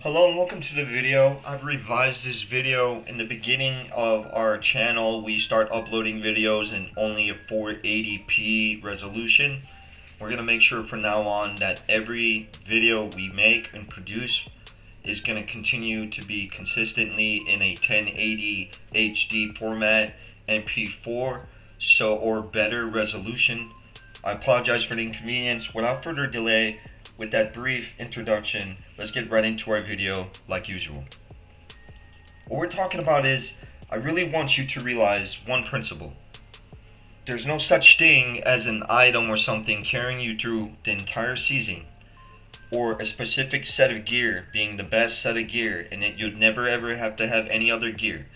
Hello and welcome to the video. I've revised this video. In the beginning of our channel, we start uploading videos in only a 480p resolution. We're going to make sure from now on that every video we make and produce is going to continue to be consistently in a 1080 HD format, MP4, or better resolution. I apologize for the inconvenience. Without further delay, with that brief introduction, let's get right into our video like usual. What we're talking about is, I really want you to realize one principle. There's no such thing as an item or something carrying you through the entire season, or a specific set of gear being the best set of gear and that you'd never ever have to have any other gear.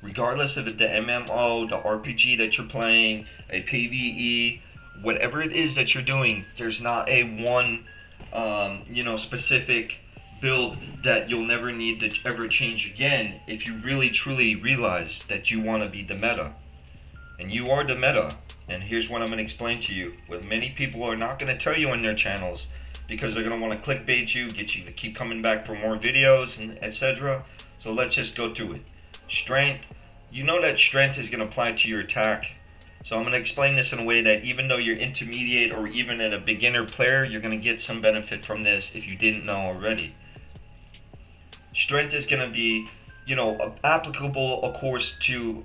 Regardless of the MMO, the RPG that you're playing, a PvE, whatever it is that you're doing, there's not a one specific build that you'll never need to ever change again if you really truly realize that you want to be the meta. And you are the meta. And here's what I'm going to explain to you. What many people are not going to tell you on their channels because they're going to want to clickbait you, get you to keep coming back for more videos, and etc. So let's just go through it. Strength. You know that strength is going to apply to your attack. So I'm going to explain this in a way that even though you're intermediate or even a beginner player, you're going to get some benefit from this if you didn't know already. Strength is going to be, applicable, of course, to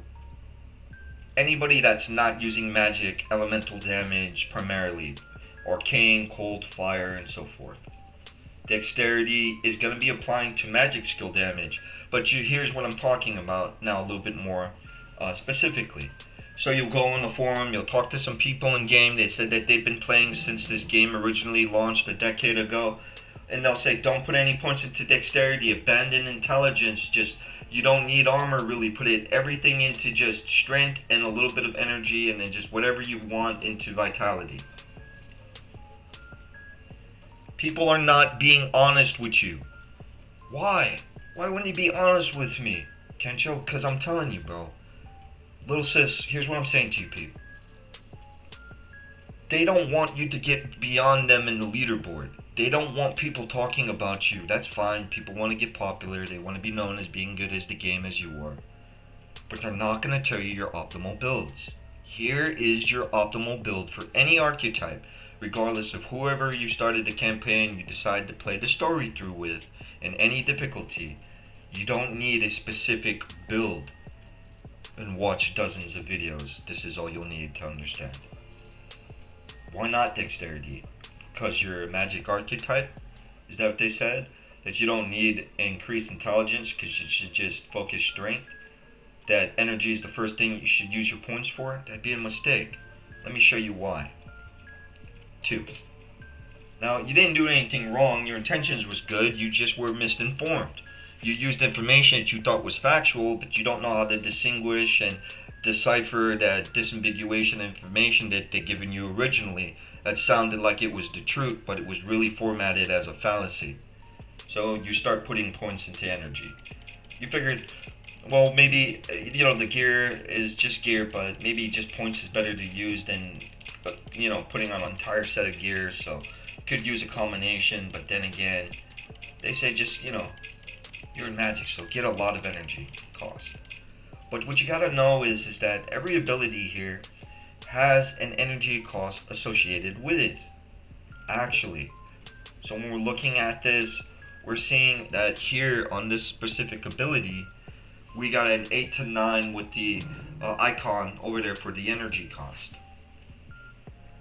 anybody that's not using magic, elemental damage primarily, arcane, cold, fire, and so forth. Dexterity is going to be applying to magic skill damage, but here's what I'm talking about now a little bit more specifically. So you'll go on the forum, you'll talk to some people in game. They said that they've been playing since this game originally launched a decade ago, and they'll say don't put any points into dexterity, abandon intelligence, just you don't need armor really, put everything into just strength and a little bit of energy, and then just whatever you want into vitality. People are not being honest with you. Why? Why wouldn't you be honest with me, Kensho? Because I'm telling you, bro. Little sis, here's what I'm saying to you, people. They don't want you to get beyond them in the leaderboard. They don't want people talking about you. That's fine. People want to get popular. They want to be known as being good as the game as you are. But they're not going to tell you your optimal builds. Here is your optimal build for any archetype, regardless of whoever you started the campaign you decide to play the story through with, in any difficulty. You don't need a specific build and watch dozens of videos. This is all you'll need to understand. Why not dexterity? Because you're a magic archetype? Is that what they said? That you don't need increased intelligence because you should just focus strength? That energy is the first thing you should use your points for? That'd be a mistake. Let me show you why. 2. Now, you didn't do anything wrong. Your intentions was good. You just were misinformed. You used information that you thought was factual, but you don't know how to distinguish and decipher that disambiguation information that they given you originally. That sounded like it was the truth, but it was really formatted as a fallacy. So you start putting points into energy. You figured, well, maybe, the gear is just gear, but maybe just points is better to use than, putting on an entire set of gears. So you could use a combination, but then again, they say just, you're in magic, so get a lot of energy cost. But what you gotta know is that every ability here has an energy cost associated with it. Actually. So when we're looking at this, we're seeing that here on this specific ability, we got an 8 to 9 with the icon over there for the energy cost.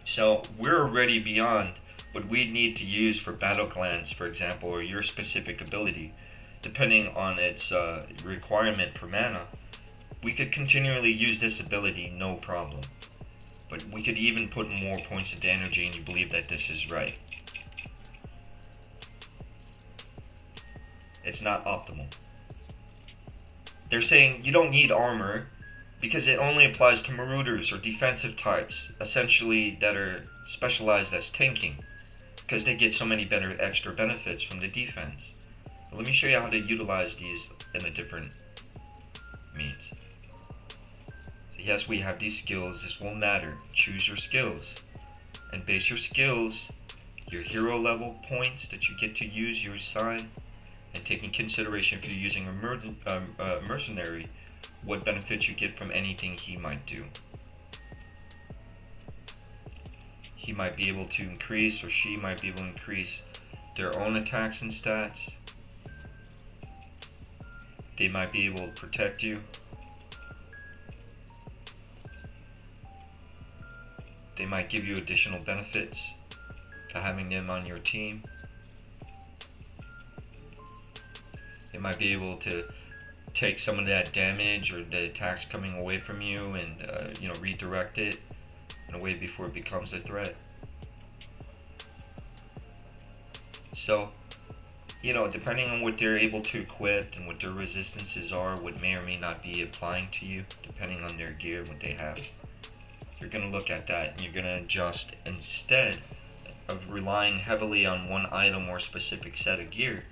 So we're already beyond what we need to use for battle glands, for example, or your specific ability. Depending on its requirement for mana, we could continually use this ability, no problem. But we could even put more points into energy and you believe that this is right. It's not optimal. They're saying you don't need armor because it only applies to marauders or defensive types, essentially that are specialized as tanking, because they get so many better extra benefits from the defense. Let me show you how to utilize these in a different means. So yes, we have these skills. This will matter. Choose your skills. And base your skills, your hero level points that you get to use, your sign, and take in consideration if you're using a mercenary, what benefits you get from anything he might do. He might be able to increase, or she might be able to increase their own attacks and stats. They might be able to protect you. They might give you additional benefits to having them on your team. They might be able to take some of that damage or the attacks coming away from you and redirect it in a way before it becomes a threat. So, depending on what they're able to equip and what their resistances are, what may or may not be applying to you, depending on their gear, what they have, you're going to look at that and you're going to adjust. Instead of relying heavily on one item or specific set of gear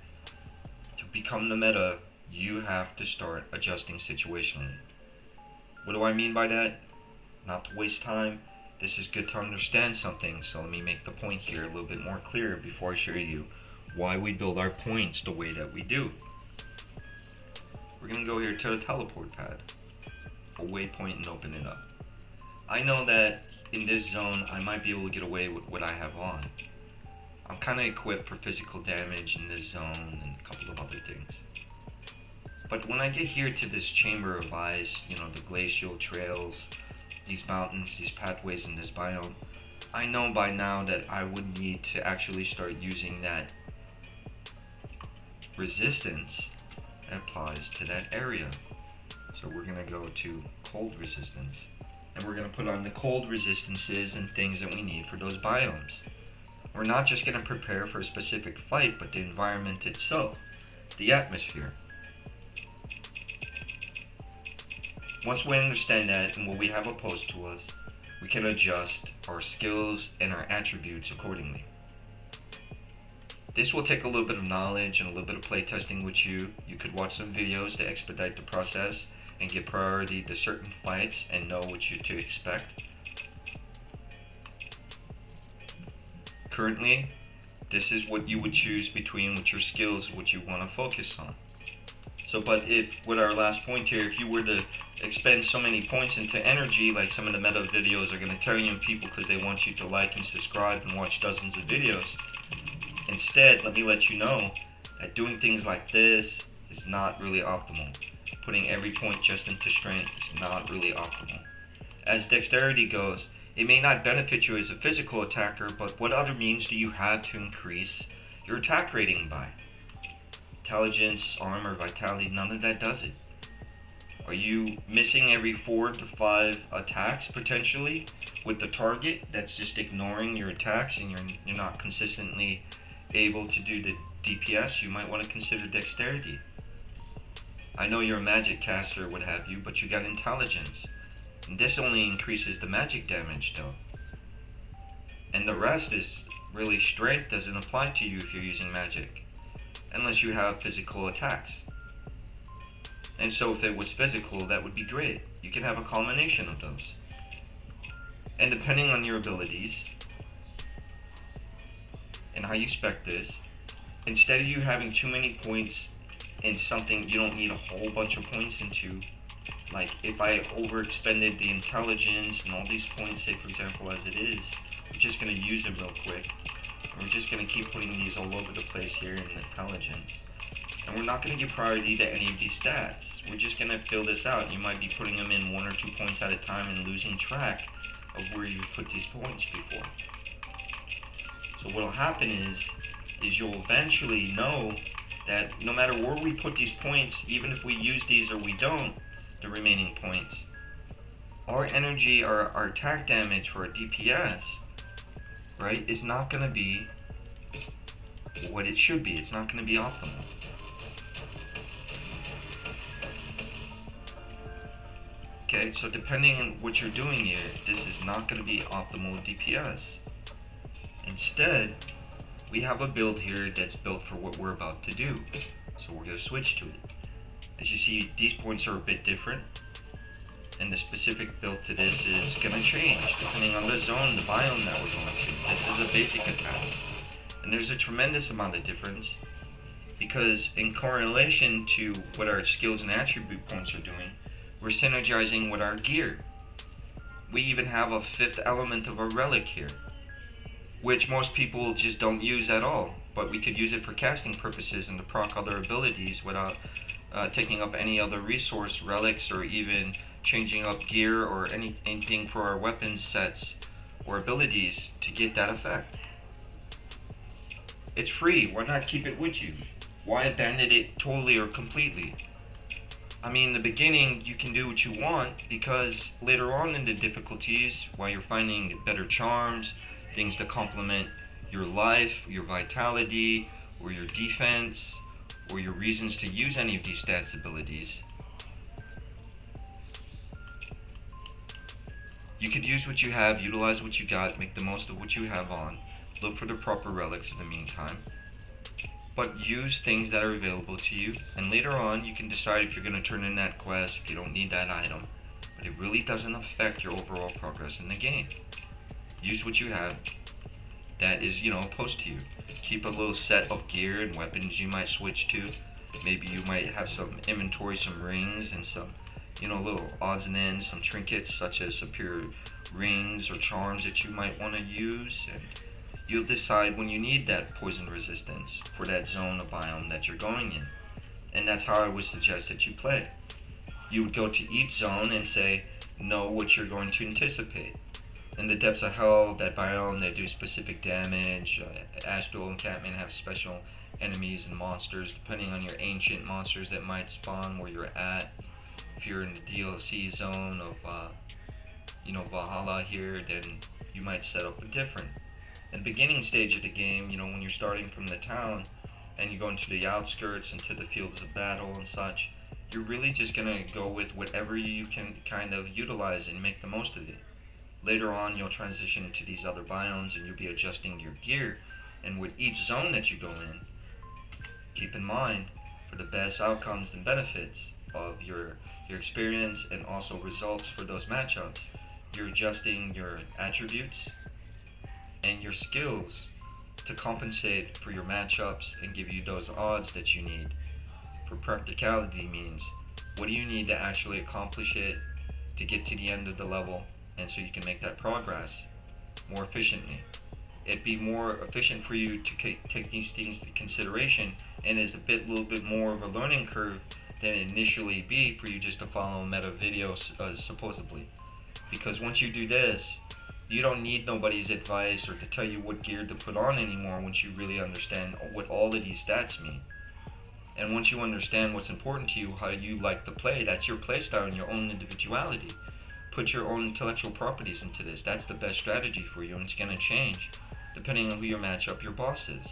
to become the meta, you have to start adjusting situationally. What do I mean by that? Not to waste time. This is good to understand something, so let me make the point here a little bit more clear before I show you why we build our points the way that we do. We're going to go here to the teleport pad, a waypoint, and open it up. I know that in this zone I might be able to get away with what I have on. I'm kind of equipped for physical damage in this zone and a couple of other things. But when I get here to this chamber of ice, the glacial trails, these mountains, these pathways in this biome, I know by now that I would need to actually start using that resistance that applies to that area. So we're going to go to cold resistance, and we're going to put on the cold resistances and things that we need for those biomes. We're not just going to prepare for a specific fight, but the environment itself, the atmosphere. Once we understand that and what we have opposed to us, we can adjust our skills and our attributes accordingly. This will take a little bit of knowledge and a little bit of playtesting with you. You could watch some videos to expedite the process and give priority to certain fights and know what you to expect. Currently, this is what you would choose between what your skills, what you want to focus on. So, but if, with our last point here, if you were to expend so many points into energy, like some of the meta videos are going to tell you people because they want you to like and subscribe and watch dozens of videos, instead, let me let you know that doing things like this is not really optimal. Putting every point just into strength is not really optimal. As dexterity goes, it may not benefit you as a physical attacker, but what other means do you have to increase your attack rating by? Intelligence, armor, vitality, none of that does it. Are you missing every 4 to 5 attacks potentially with the target that's just ignoring your attacks and you're not consistently able to do the DPS? You might want to consider dexterity. I know you're a magic caster, what have you, but you got intelligence. And this only increases the magic damage though. And the rest is really strength doesn't apply to you if you're using magic, unless you have physical attacks. And so if it was physical, that would be great. You can have a combination of those. And depending on your abilities and how you spec this, instead of you having too many points in something you don't need a whole bunch of points into, like if I overexpended the intelligence and all these points, say for example as it is, we're just going to use them real quick. We're just going to keep putting these all over the place here in intelligence. And we're not going to give priority to any of these stats. We're just going to fill this out. You might be putting them in 1 or 2 points at a time and losing track of where you put these points before. So what will happen is you'll eventually know that no matter where we put these points, even if we use these or we don't, the remaining points, our energy, our attack damage for our DPS, right, is not going to be what it should be. It's not going to be optimal. Okay, so depending on what you're doing here, this is not going to be optimal DPS. Instead, we have a build here that's built for what we're about to do. So we're going to switch to it. As you see, these points are a bit different, and the specific build to this is going to change depending on the zone, the biome that we're going to. This is a basic attack, and there's a tremendous amount of difference because in correlation to what our skills and attribute points are doing, we're synergizing with our gear. We even have a fifth element of a relic here, which most people just don't use at all. But we could use it for casting purposes and to proc other abilities without taking up any other resource, relics, or even changing up gear or anything for our weapon sets or abilities to get that effect. It's free. Why not keep it with you? Why abandon it totally or completely? I mean, in the beginning, you can do what you want because later on in the difficulties, while you're finding better charms, things to complement your life, your vitality, or your defense, or your reasons to use any of these stats abilities, you could use what you have, utilize what you got, make the most of what you have on, look for the proper relics in the meantime, but use things that are available to you, and later on you can decide if you're going to turn in that quest, if you don't need that item, but it really doesn't affect your overall progress in the game. Use what you have that is, opposed to you. Keep a little set of gear and weapons you might switch to. Maybe you might have some inventory, some rings, and some, little odds and ends, some trinkets such as superior rings or charms that you might want to use, and you'll decide when you need that poison resistance for that zone of biome that you're going in. And that's how I would suggest that you play. You would go to each zone and say, know what you're going to anticipate. In the depths of hell, that biome, they do specific damage. Astral encampment have special enemies and monsters, depending on your ancient monsters that might spawn where you're at. If you're in the DLC zone of, Valhalla here, then you might set up a different. In the beginning stage of the game, when you're starting from the town and you go into the outskirts, into the fields of battle and such, you're really just going to go with whatever you can kind of utilize and make the most of it. Later on, you'll transition into these other biomes and you'll be adjusting your gear. And with each zone that you go in, keep in mind, for the best outcomes and benefits of your experience and also results for those matchups, you're adjusting your attributes and your skills to compensate for your matchups and give you those odds that you need. For practicality means, what do you need to actually accomplish it to get to the end of the level, and so you can make that progress more efficiently. It'd be more efficient for you to take these things into consideration, and is a little bit more of a learning curve than it initially be for you just to follow meta videos supposedly. Because once you do this, you don't need nobody's advice or to tell you what gear to put on anymore once you really understand what all of these stats mean. And once you understand what's important to you, how you like to play, that's your playstyle and your own individuality. Put your own intellectual properties into this. That's the best strategy for you, and it's going to change depending on who you match up your boss is.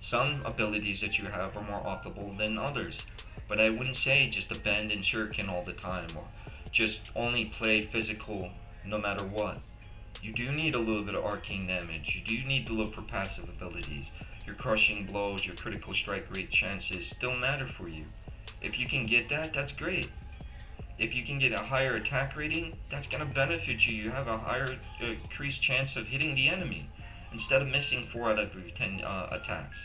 Some abilities that you have are more optimal than others, but I wouldn't say just abandon shuriken all the time or just only play physical no matter what. You do need a little bit of arcane damage. You do need to look for passive abilities. Your crushing blows, your critical strike rate chances still matter for you. If you can get that, that's great. If you can get a higher attack rating, that's going to benefit you. You have a higher increased chance of hitting the enemy instead of missing 4 out of every 10 attacks.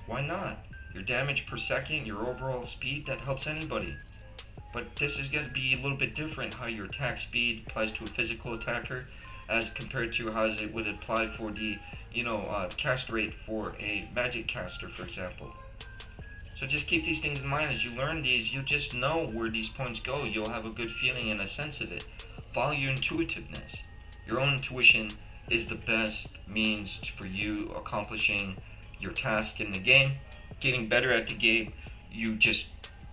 Why not? Your damage per second, your overall speed, that helps anybody. But this is going to be a little bit different how your attack speed applies to a physical attacker as compared to how it would apply for the, cast rate for a magic caster, for example. So just keep these things in mind. As you learn these, you'll just know where these points go. You'll have a good feeling and a sense of it. Follow your intuitiveness. Your own intuition is the best means for you accomplishing your task in the game. Getting better at the game, you just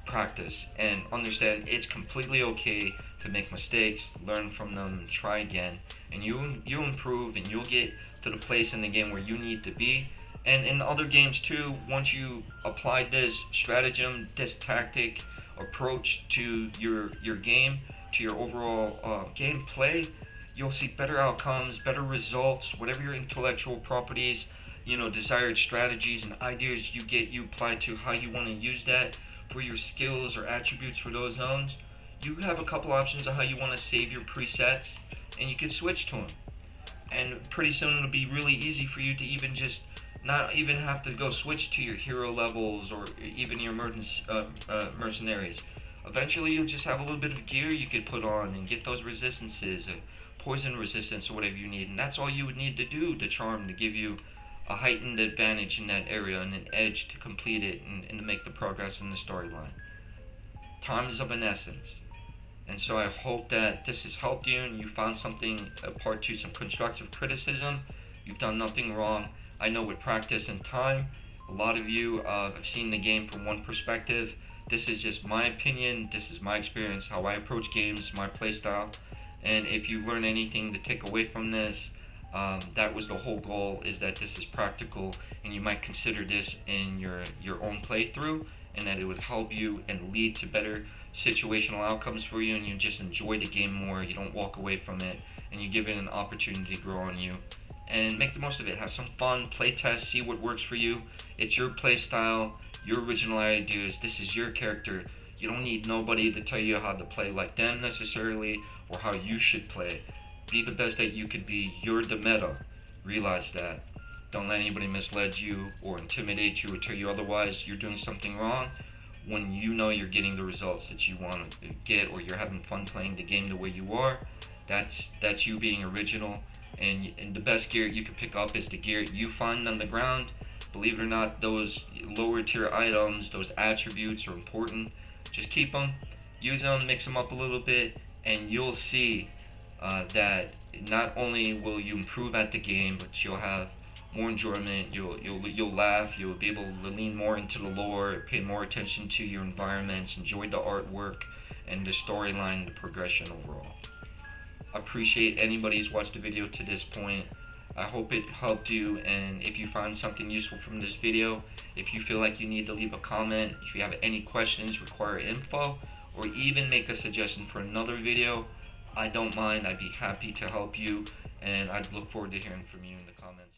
practice and understand it's completely okay to make mistakes, learn from them, try again, and you'll improve and you'll get to the place in the game where you need to be. And in other games too, once you apply this stratagem, this tactic approach to your game, to your overall gameplay, you'll see better outcomes, better results, whatever your intellectual properties, desired strategies and ideas you get, you apply to how you want to use that for your skills or attributes for those zones. You have a couple options of how you want to save your presets, and you can switch to them. And pretty soon it'll be really easy for you to even just Not even have to go switch to your hero levels or even your mercenaries. Eventually, you'll just have a little bit of gear you could put on and get those resistances, poison resistance, or whatever you need. And that's all you would need to do to charm to give you a heightened advantage in that area and an edge to complete it and to make the progress in the storyline. Time is of an essence. And so I hope that this has helped you and you found something, a part two, some constructive criticism. You've done nothing wrong. I know with practice and time, a lot of you have seen the game from one perspective. This is just my opinion. This is my experience, how I approach games, my playstyle. And if you learn anything to take away from this, that was the whole goal, is that this is practical and you might consider this in your own playthrough, and that it would help you and lead to better situational outcomes for you, and you just enjoy the game more. You don't walk away from it, and you give it an opportunity to grow on you. And make the most of it. Have some fun, play test, see what works for you. It's your play style, your original ideas. This is your character. You don't need nobody to tell you how to play like them necessarily, or how you should play. Be the best that you could be. You're the meta. Realize that. Don't let anybody mislead you or intimidate you or tell you otherwise. You're doing something wrong when you know you're getting the results that you want to get, or you're having fun playing the game the way you are. That's you being original. And the best gear you can pick up is the gear you find on the ground. Believe it or not, those lower tier items, those attributes are important. Just keep them, use them, mix them up a little bit, and you'll see that not only will you improve at the game, but you'll have more enjoyment. You'll laugh. You'll be able to lean more into the lore, pay more attention to your environments, enjoy the artwork, and the storyline, the progression overall. I appreciate anybody who's watched the video to this point. I hope it helped you, and if you find something useful from this video, if you feel like you need to leave a comment, if you have any questions, require info, or even make a suggestion for another video, I don't mind. I'd be happy to help you, and I'd look forward to hearing from you in the comments.